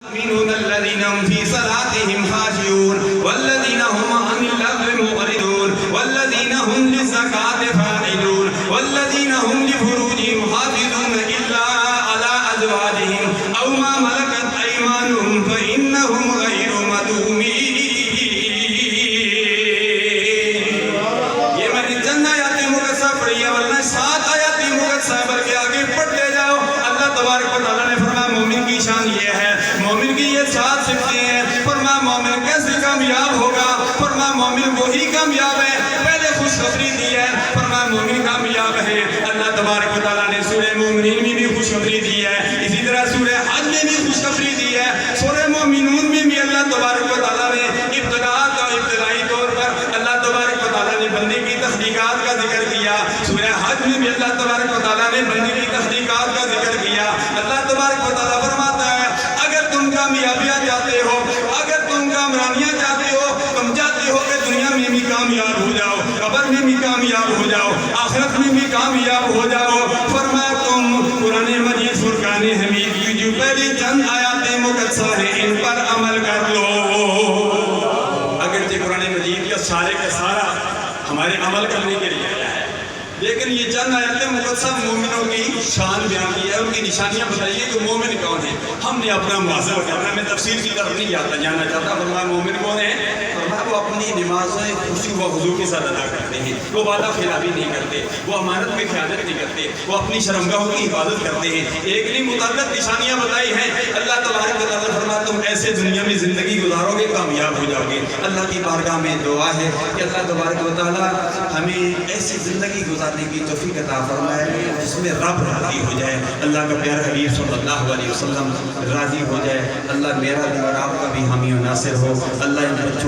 المؤمنون الذين هم في صلاتهم خاشعون والذين هم عن اللغو معرضون والذين هم للزكاة فاعلون والذين هم لفروجهم حافظون إلا على أزواجهم أو ما ملكت أيمانهم فإنهم غير ملومين. یہ میں نے چند آیات مقدسہ پڑھی ہے ورنہ 7 آیات مقدسہ بلکہ آگے پڑھتے جاؤ. اللہ تبارک و تعالیٰ نے فرمایا مومن کی شان یہ ہے, مومن کی یہ 7 صفتیں ہیں. فرمایا مومن کیسے کامیاب ہوگا؟ فرمایا مومن وہی کامیاب ہے. پہلے خوشخبری دی ہے, فرمایا مومن کامیاب ہے. اللہ تبارک و تعالیٰ نے سورہ مومنین میں بھی خوشخبری دی ہے, اسی طرح سورہ حج میں بھی خوشخبری دی ہے, سورہ مومنون میں بھی اللہ تبارک و تعالیٰ نے ابتدائی طور پر اللہ تبارک و تعالیٰ نے بندے کی تخلیقات کا ذکر کیا. سورہ حج میں بھی اللہ تبارک و تعالیٰ نے بندے کی تخلیقات کا ذکر کیا. اللہ تبارک و تعالیٰ فرماتا ہے اگر تم کامیابیاں چاہتے ہو, اگر تم کامرانیاں چاہتے ہو, تم چاہتے ہو کہ دنیا میں بھی کامیاب ہو جاؤ, قبر میں بھی کامیاب ہو جاؤ, آخرت میں بھی کامیاب ہو جاؤ, فرمایا تم قرآن مجید فرقان حمید کی جو پہلی چند آیات مقدسہ ہیں ان پر عمل کر لو. اگرچہ قرآن مجید کا سارا ہمارے عمل کرنے کے لیے آیا ہے, لیکن یہ چند آیات مقدسہ مومنوں کی شان بیان کی ہے, ان کی نشانیاں بتائیے کہ مومن کون ہے. ہم نے اپنا محاذہ کرنا, میں تفسیر کی طرف نہیں جانا چاہتا. فرمایا مومن کون ہے؟ فرمایا وہ اپنی نمازیں خوشی و خضوع کے ساتھ ادا کرتے ہیں, وہ وعدہ خلافی نہیں کرتے, وہ امانت میں خیانت نہیں کرتے, وہ اپنی شرمگاہوں کی حفاظت کرتے ہیں. ایک نہیں متعدد نشانیاں بتائی ہیں. اللہ تبارک و تعالیٰ فرمایا تم ایسے دنیا میں زندگی گزارو گے, کامیاب ہو جاؤ گے. اللہ کی بارگاہ میں دعا ہے کہ اللہ تبارک و تعالیٰ ہمیں ایسی زندگی گزارنے کی توفیق عطا فرمائے جس میں رب راضی ہو جائے, اللہ کا پیارا حبیب صلی اللہ علیہ وسلم راضی ہو جائے. اللہ میرا بھی اور آپ کا بھی حامی و ناصر ہو. اللہ ان بچوں